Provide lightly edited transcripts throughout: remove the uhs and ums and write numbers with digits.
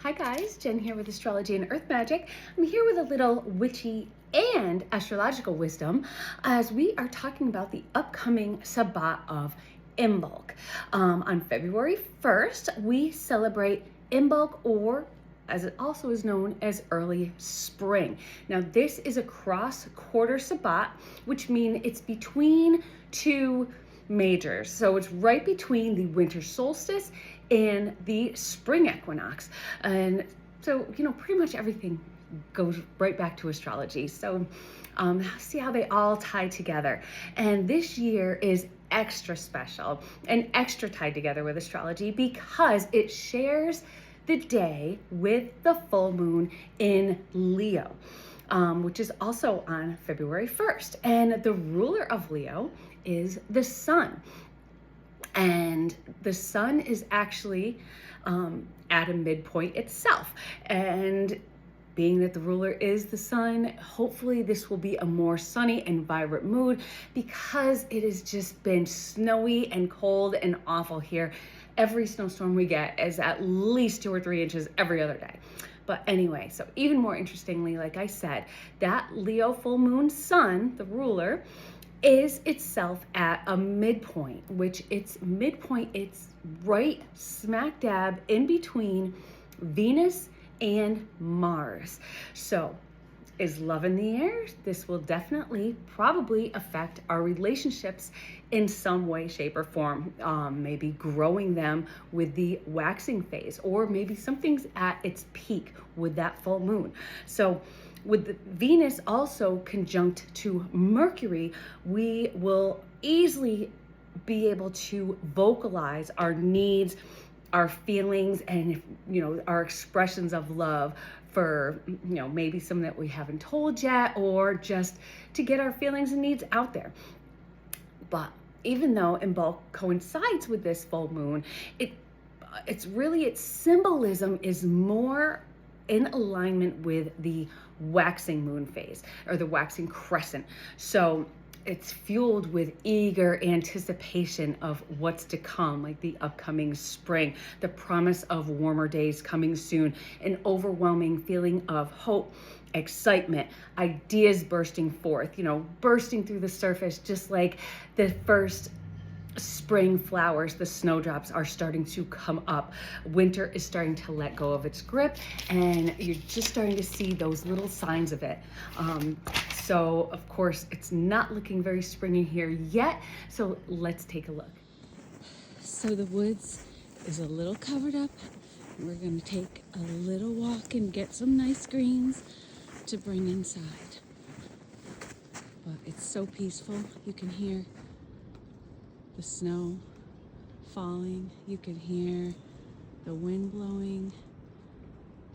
Hi guys, Jen here with Astrology and Earth Magic. I'm here with a little witchy and astrological wisdom as we are talking about the upcoming Sabbat of Imbolc. On February 1st, we celebrate Imbolc, or as it also is known as early spring. Now this is a cross-quarter Sabbat, which means it's between two majors. So it's right between the winter solstice and the spring equinox. And so, pretty much everything goes right back to astrology. So see how they all tie together. And this year is extra special and extra tied together with astrology because it shares the day with the full moon in Leo, which is also on February 1st. And the ruler of Leo is the sun. And the sun is actually at a midpoint itself. And being that the ruler is the sun, hopefully this will be a more sunny and vibrant mood because it has just been snowy and cold and awful here. Every snowstorm we get is at least 2 or 3 inches every other day. But anyway, so even more interestingly, like I said, that Leo full moon sun, the ruler, is itself at a midpoint, which it's right smack dab in between Venus and Mars. So is love in the air? This will definitely probably affect our relationships in some way, shape, or form. Maybe growing them with the waxing phase, or maybe something's at its peak with that full moon. So with the Venus also conjunct to Mercury, we will easily be able to vocalize our needs, our feelings, and our expressions of love for maybe some that we haven't told yet, or just to get our feelings and needs out there. But even though Imbolc coincides with this full moon, its symbolism is more in alignment with the waxing moon phase, or the waxing crescent. So it's fueled with eager anticipation of what's to come, like the upcoming spring, the promise of warmer days coming soon, an overwhelming feeling of hope, excitement, ideas bursting forth, bursting through the surface, just like the first spring flowers. The snowdrops are starting to come up. Winter is starting to let go of its grip, and you're just starting to see those little signs of it. So of course it's not looking very springy here yet. So let's take a look. So the woods is a little covered up. We're going to take a little walk and get some nice greens to bring inside. But it's so peaceful. You can hear the snow falling, you can hear the wind blowing,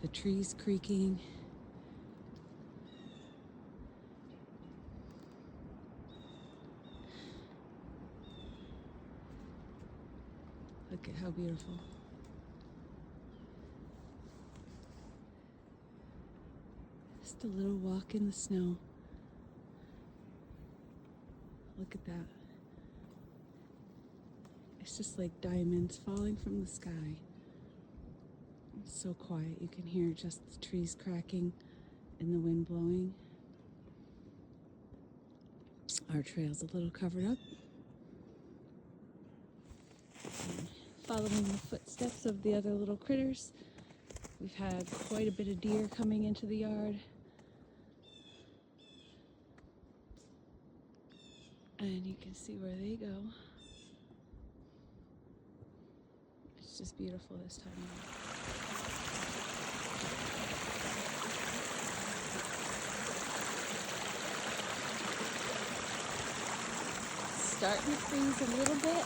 the trees creaking. Look at how beautiful. Just a little walk in the snow. Look at that. It's just like diamonds falling from the sky. It's so quiet. You can hear just the trees cracking and the wind blowing. Our trail's a little covered up. Following the footsteps of the other little critters. We've had quite a bit of deer coming into the yard. And you can see where they go. It's just beautiful this time of year. Starting to freeze a little bit,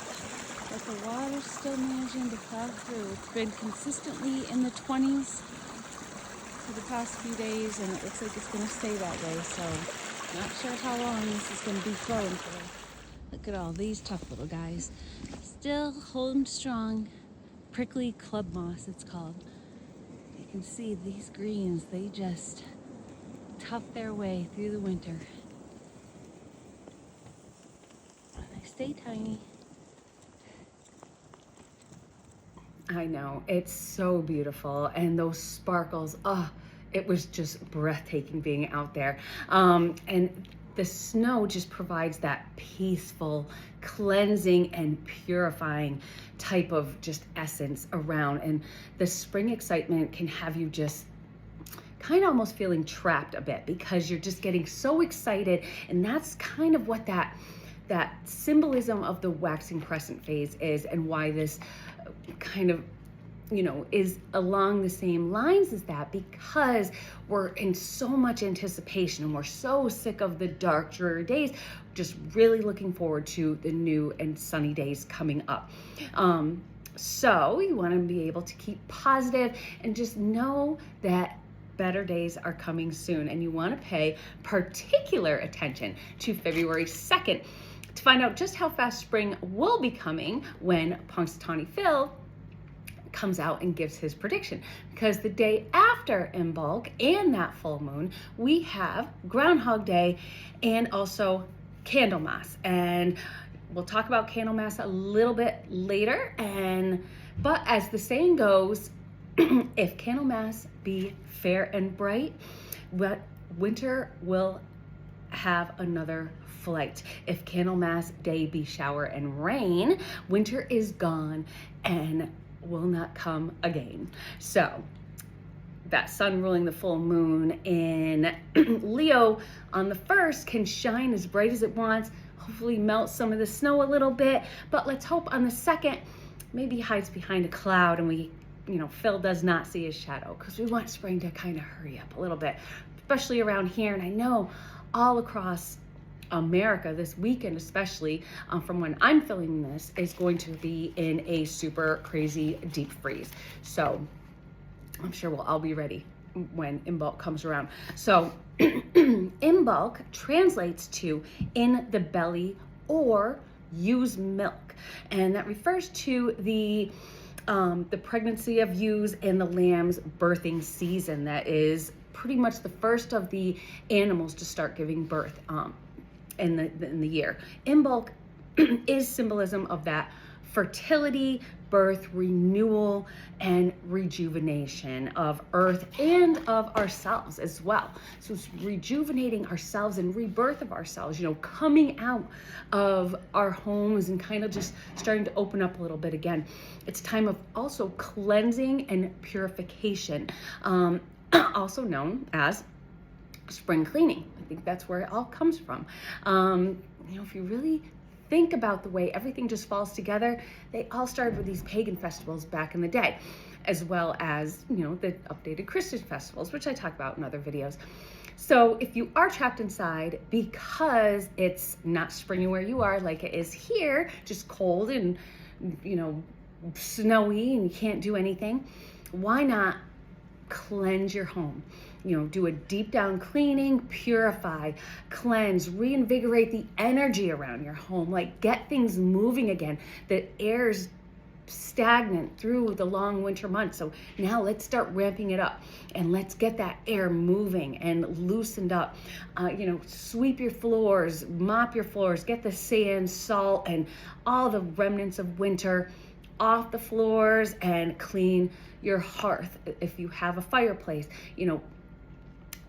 but the water's still managing to plow through. It's been consistently in the 20s for the past few days, and it looks like it's going to stay that way. So not sure how long this is going to be flowing for. Look at all these tough little guys. Still holding strong. Prickly club moss, it's called. You can see these greens, they just tough their way through the winter. And they stay tiny. I know, it's so beautiful. And those sparkles, oh, it was just breathtaking being out there. And the snow just provides that peaceful, cleansing and purifying type of just essence around. And the spring excitement can have you just kind of almost feeling trapped a bit because you're just getting so excited. And that's kind of what that symbolism of the waxing crescent phase is, and why this kind of is along the same lines as that, because we're in so much anticipation and we're so sick of the dark, dreary days, just really looking forward to the new and sunny days coming up. So you want to be able to keep positive and just know that better days are coming soon, and you want to pay particular attention to February 2nd to find out just how fast spring will be coming when Punxsutawney Phil comes out and gives his prediction. Because the day after Imbolc and that full moon, we have Groundhog Day and also Candlemas. And we'll talk about Candlemas a little bit later. But as the saying goes, if Candlemas be fair and bright, winter will have another flight. If Candlemas Day be shower and rain, winter is gone and will not come again. So that sun ruling the full moon in Leo on the 1st can shine as bright as it wants, hopefully melt some of the snow a little bit, but let's hope on the 2nd maybe hides behind a cloud and Phil does not see his shadow, because we want spring to kind of hurry up a little bit, especially around here. And I know all across America this weekend, especially from when I'm filming this, is going to be in a super crazy deep freeze. So I'm sure we'll all be ready when Imbolc comes around. So Imbolc translates to in the belly or ewes milk, and that refers to the pregnancy of ewes and the lamb's birthing season. That is pretty much the first of the animals to start giving birth in the year. Imbolc is symbolism of that fertility, birth, renewal, and rejuvenation of earth and of ourselves as well. So it's rejuvenating ourselves and rebirth of ourselves, coming out of our homes and kind of just starting to open up a little bit again. It's time of also cleansing and purification, also known as spring cleaning. I think that's where it all comes from. If you really think about the way everything just falls together, they all started with these pagan festivals back in the day, as well as, the updated Christian festivals, which I talk about in other videos. So if you are trapped inside because it's not springy where you are, like it is here, just cold and, snowy and you can't do anything, why not cleanse your home? Do a deep down cleaning, purify, cleanse, reinvigorate the energy around your home, like get things moving again. The air's stagnant through the long winter months. So now let's start ramping it up and let's get that air moving and loosened up. Sweep your floors, mop your floors, get the sand, salt, and all the remnants of winter off the floors, and clean your hearth. If you have a fireplace,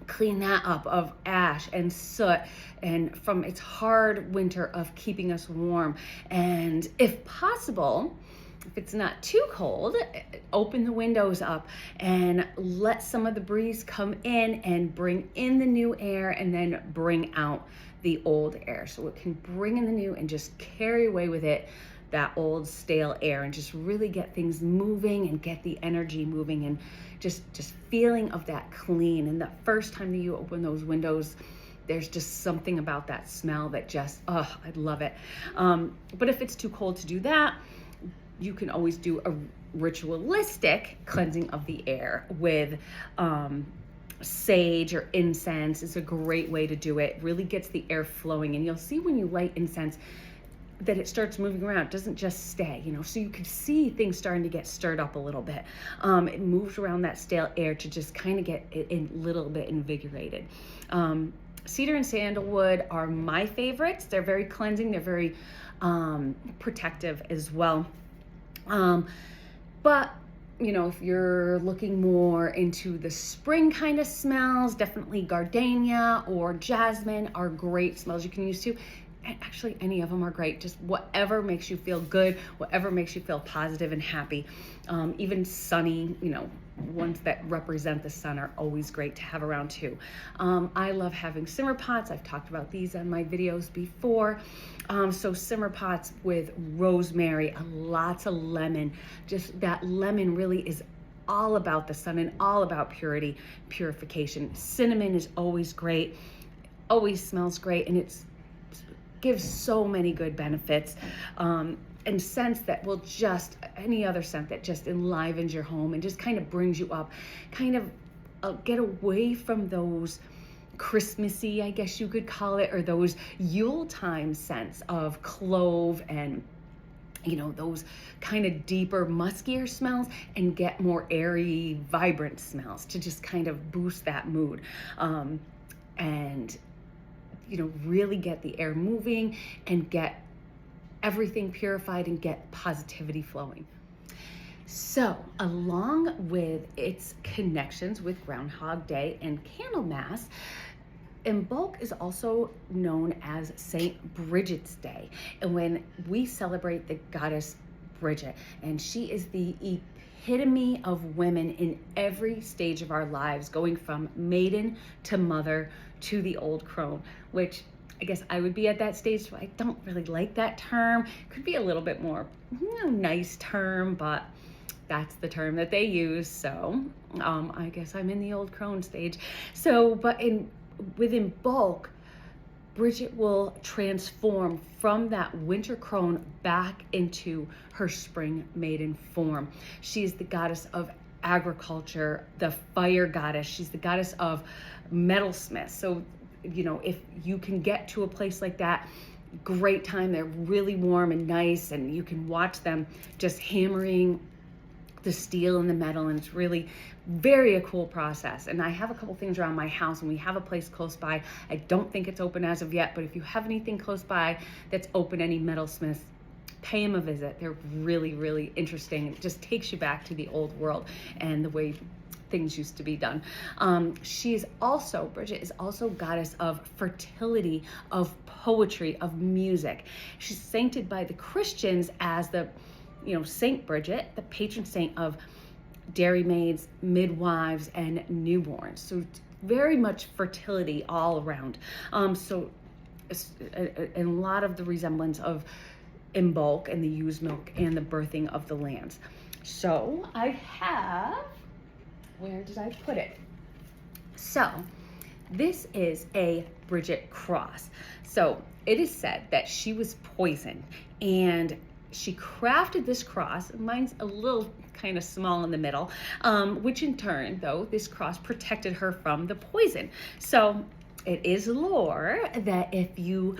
clean that up of ash and soot and from its hard winter of keeping us warm. And if possible, if it's not too cold, open the windows up and let some of the breeze come in and bring in the new air, and then bring out the old air, so it can bring in the new and just carry away with it that old stale air, and just really get things moving and get the energy moving, and just feeling of that clean. And the first time that you open those windows, there's just something about that smell that just, I love it. But if it's too cold to do that, you can always do a ritualistic cleansing of the air with sage or incense. Is a great way to do it. Really gets the air flowing, and you'll see when you light incense that it starts moving around. It doesn't just stay, so you can see things starting to get stirred up a little bit. It moves around that stale air to just kind of get it a little bit invigorated. Cedar and sandalwood are my favorites. They're very cleansing. They're very protective as well. But you know, if you're looking more into the spring kind of smells, definitely gardenia or jasmine are great smells you can use too. And actually, any of them are great. Just whatever makes you feel good, whatever makes you feel positive and happy. Even sunny, you know, ones that represent the sun are always great to have around too. I love having simmer pots. I've talked about these on my videos before. So simmer pots with rosemary, lots of lemon. Just that lemon really is all about the sun and all about purity, purification. Cinnamon is always great, always smells great, and it's gives so many good benefits, and scents that will just, any other scent that just enlivens your home and just kind of brings you up, kind of get away from those Christmassy, I guess you could call it, or those Yuletime scents of clove and, you know, those kind of deeper, muskier smells, and get more airy, vibrant smells to just kind of boost that mood. And you know, really get the air moving and get everything purified and get positivity flowing. So along with its connections with Groundhog Day and Candlemas, Imbolc is also known as Saint Bridget's Day. And when we celebrate the goddess Bridget, and she is the epitome of women in every stage of our lives, going from maiden to mother to the old crone, which I guess I would be at that stage, so I don't really like that term. Could be a little bit more, you know, nice term, but that's the term that they use. So I guess I'm in the old crone stage. So, but within Imbolc, Bridget will transform from that winter crone back into her spring maiden form. She is the goddess of agriculture, the fire goddess. She's the goddess of metalsmiths. So, you know, if you can get to a place like that, great time. They're really warm and nice, and you can watch them just hammering the steel and the metal, and it's really very a cool process. And I have a couple things around my house, and we have a place close by. I don't think it's open as of yet, but if you have anything close by that's open, any metalsmiths, pay them a visit. They're really, really interesting. It just takes you back to the old world and the way things used to be done. Bridget is also goddess of fertility, of poetry, of music. She's sainted by the Christians as the, you know, Saint Bridget, the patron saint of dairymaids, midwives, and newborns. So very much fertility all around. So a lot of the resemblance of Imbolc and the ewe's milk and the birthing of the lands. So I have, where did I put it? So this is a Bridget cross. So it is said that she was poisoned, and she crafted this cross. Mine's a little kind of small in the middle, which in turn, though, this cross protected her from the poison. So it is lore that if you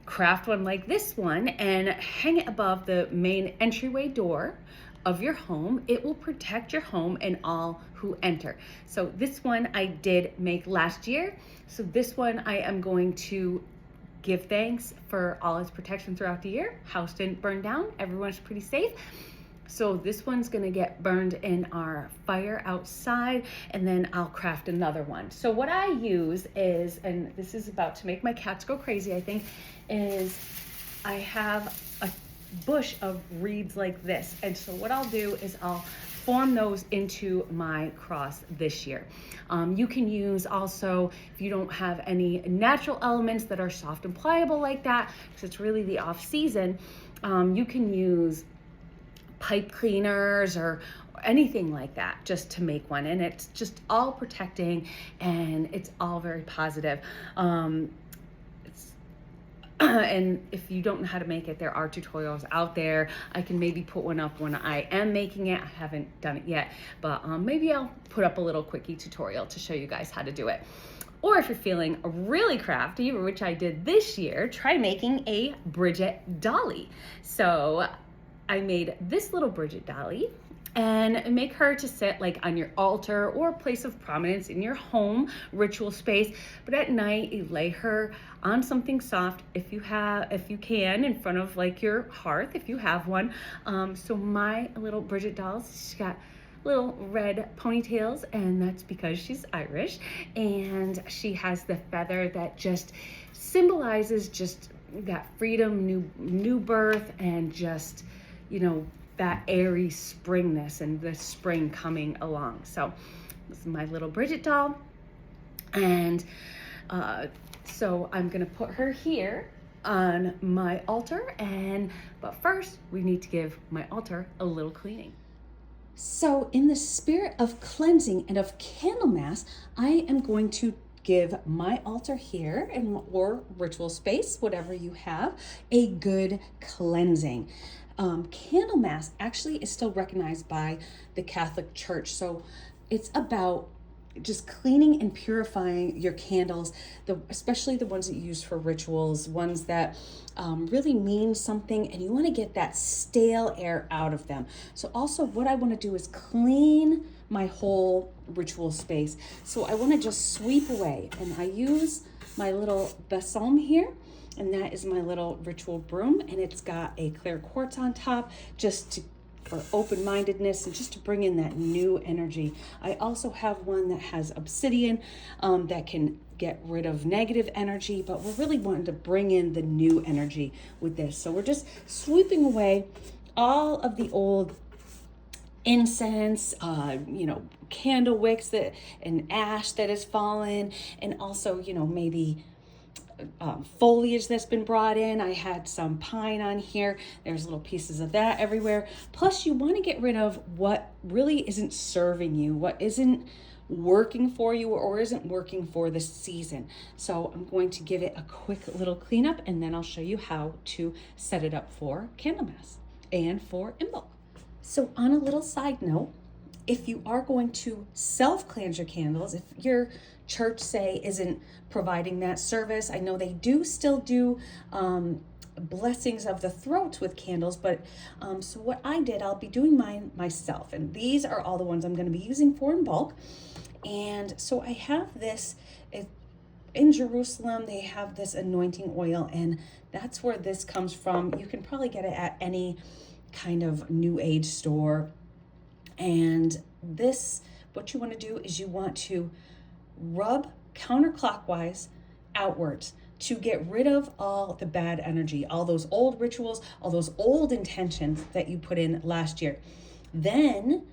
craft one like this one and hang it above the main entryway door of your home, it will protect your home and all who enter. So this one I did make last year. So this one I am going to give thanks for all its protection throughout the year. House didn't burn down. Everyone's pretty safe. So this one's gonna get burned in our fire outside, and then I'll craft another one. So what I use is, and this is about to make my cats go crazy, I think, is I have a bush of reeds like this. And so what I'll do is I'll form those into my cross this year. You can use also, if you don't have any natural elements that are soft and pliable like that, because it's really the off season, you can use pipe cleaners or anything like that just to make one, and it's just all protecting and it's all very positive. And if you don't know how to make it, there are tutorials out there. I can maybe put one up when I am making it. I haven't done it yet, but maybe I'll put up a little quickie tutorial to show you guys how to do it. Or if you're feeling really crafty, which I did this year, try making a Bridget dolly. So I made this little Bridget dolly, and make her to sit like on your altar or place of prominence in your home ritual space. But at night, you lay her on something soft if you can, in front of like your hearth if you have one. So my little Bridget doll, she's got little red ponytails, and that's because she's Irish, and she has the feather that just symbolizes just that freedom, new birth, and just, you know, that airy springness and the spring coming along. So this is my little Bridget doll, and so I'm gonna put her here on my altar, but first we need to give my altar a little cleaning. So in the spirit of cleansing and of Candlemas, I am going to give my altar here or ritual space, whatever you have, a good cleansing. Candlemas actually is still recognized by the Catholic Church. So it's about just cleaning and purifying your candles, especially the ones that you use for rituals, ones that really mean something, and you want to get that stale air out of them. So also what I want to do is clean my whole ritual space. So I want to just sweep away, and I use my little balsam here, and that is my little ritual broom, and it's got a clear quartz on top for open-mindedness and just to bring in that new energy. I also have one that has obsidian that can get rid of negative energy, but we're really wanting to bring in the new energy with this. So we're just sweeping away all of the old incense, candle wicks and ash that has fallen, and also, maybe foliage that's been brought in. I had some pine on here. There's little pieces of that everywhere. Plus, you want to get rid of what really isn't serving you, what isn't working for you or isn't working for the season. So I'm going to give it a quick little cleanup, and then I'll show you how to set it up for Candlemas and for Imbolc. So on a little side note, if you are going to self-cleanse your candles, if your church, say, isn't providing that service, I know they still do blessings of the throat with candles, but so what I did, I'll be doing mine myself, and these are all the ones I'm going to be using for Imbolc. And so I have this, in Jerusalem, they have this anointing oil, and that's where this comes from. You can probably get it at any kind of new age store. And this, what you want to do is you want to rub counterclockwise outwards to get rid of all the bad energy, all those old rituals, all those old intentions that you put in last year. Then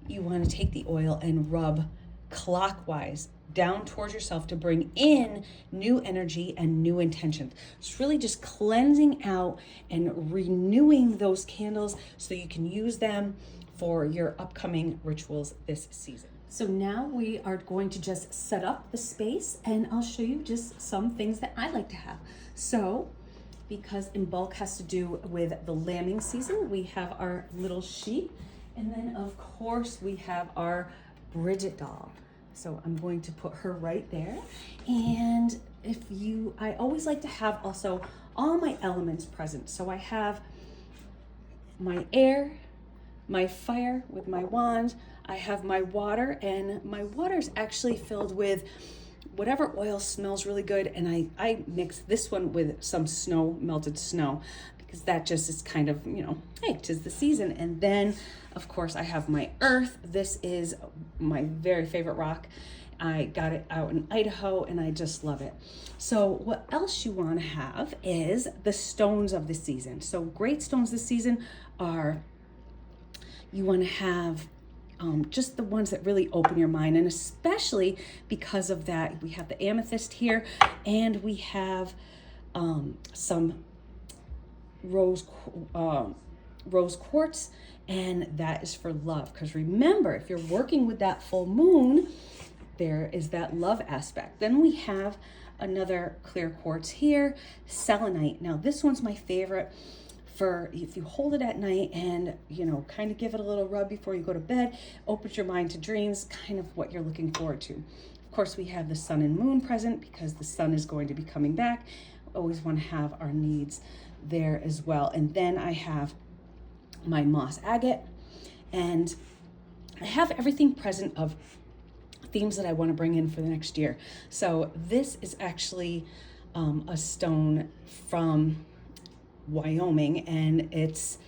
you want to take the oil and rub clockwise down towards yourself to bring in new energy and new intentions. It's really just cleansing out and renewing those candles so you can use them for your upcoming rituals this season. So now we are going to just set up the space, and I'll show you just some things that I like to have. So because Imbolc has to do with the lambing season, we have our little sheep, and then of course we have our Bridget doll. So I'm going to put her right there. And I always like to have also all my elements present. So I have my air, my fire with my wand, I have my water, and my water is actually filled with whatever oil smells really good, and I mix this one with some melted snow, because that just is kind of, hey, 'tis the season. And then of course I have my earth. This is my very favorite rock. I got it out in Idaho and I just love it. So what else you want to have is the stones of the season. So great stones this season are, you want to have just the ones that really open your mind, and especially because of that, we have the amethyst here, and we have some rose quartz, and that is for love. Because remember, if you're working with that full moon, there is that love aspect. Then we have another clear quartz here, selenite. Now this one's my favorite for if you hold it at night and kind of give it a little rub before you go to bed, opens your mind to dreams, kind of what you're looking forward to. Of course, we have the sun and moon present because the sun is going to be coming back. Always want to have our needs there as well. And then I have my moss agate, and I have everything present of themes that I want to bring in for the next year. So this is actually a stone from Wyoming, and it's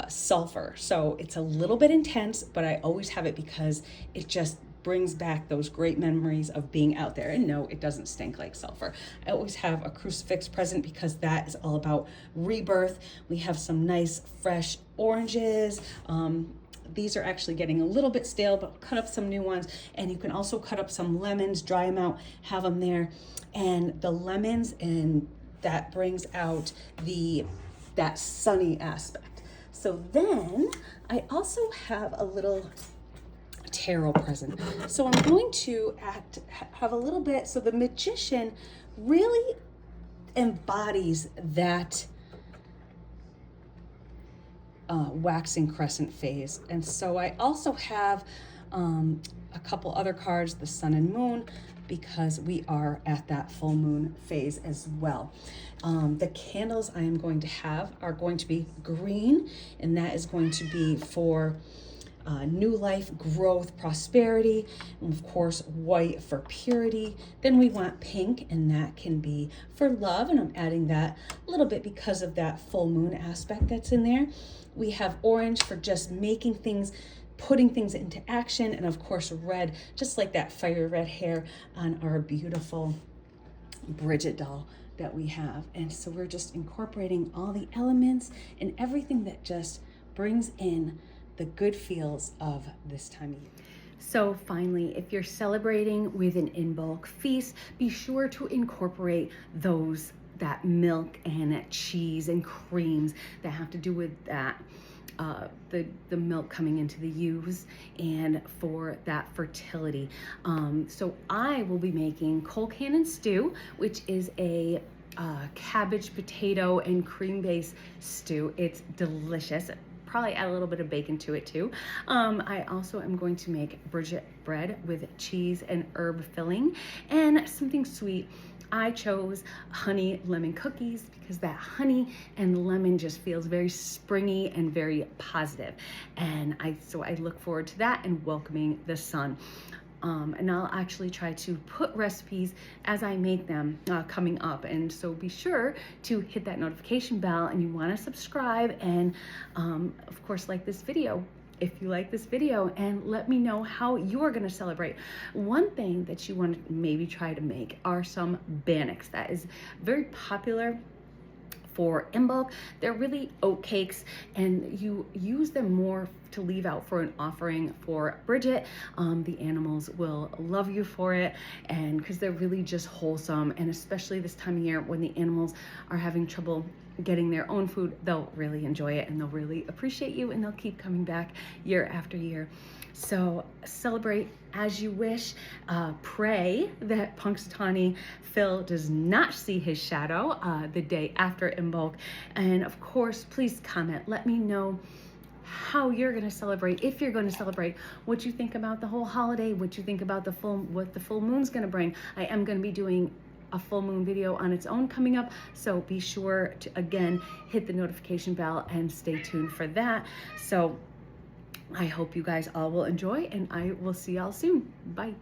sulfur. So it's a little bit intense, but I always have it because it just brings back those great memories of being out there. And no, it doesn't stink like sulfur. I always have a crucifix present because that is all about rebirth. We have some nice fresh oranges. These are actually getting a little bit stale, but I'll cut up some new ones. And you can also cut up some lemons, dry them out, have them there. And the lemons, and that brings out that sunny aspect. So then I also have a little tarot present. So I'm going to have a little bit, so the magician really embodies that waxing crescent phase. And so I also have a couple other cards, the sun and moon, because we are at that full moon phase as well. The candles I am going to have are going to be green, and that is going to be for new life, growth, prosperity, and of course white for purity. Then we want pink, and that can be for love, and I'm adding that a little bit because of that full moon aspect that's in there. We have orange for just making things, putting things into action, and of course red, just like that fire red hair on our beautiful Bridget doll that we have. And so we're just incorporating all the elements and everything that just brings in the good feels of this time of year. So finally, if you're celebrating with an Imbolc feast, be sure to incorporate that milk and cheese and creams that have to do with that the milk coming into the ewes and for that fertility. So I will be making cold cannon stew, which is a cabbage, potato, and cream-based stew. It's delicious. Probably add a little bit of bacon to it too. I also am going to make Bridget bread with cheese and herb filling and something sweet. I chose honey lemon cookies because that honey and lemon just feels very springy and very positive. And so I look forward to that and welcoming the sun. And I'll actually try to put recipes as I make them coming up. And so be sure to hit that notification bell, and you want to subscribe and of course like this video if you like this video, and let me know how you're going to celebrate. One thing that you want to maybe try to make are some bannocks. That is very popular for Imbolc. They're really oat cakes, and you use them more to leave out for an offering for Bridget. The animals will love you for it, and because they're really just wholesome, and especially this time of year when the animals are having trouble getting their own food, they'll really enjoy it and they'll really appreciate you, and they'll keep coming back year after year. So celebrate as you wish. Pray that Punxsutawney Phil does not see his shadow the day after Imbolc. And of course, please comment. Let me know how you're going to celebrate, if you're going to celebrate, what you think about the whole holiday, what you think about what the full moon's going to bring. I am going to be doing a full moon video on its own coming up, so be sure to again hit the notification bell and stay tuned for that. So I hope you guys all will enjoy, and I will see y'all soon. Bye.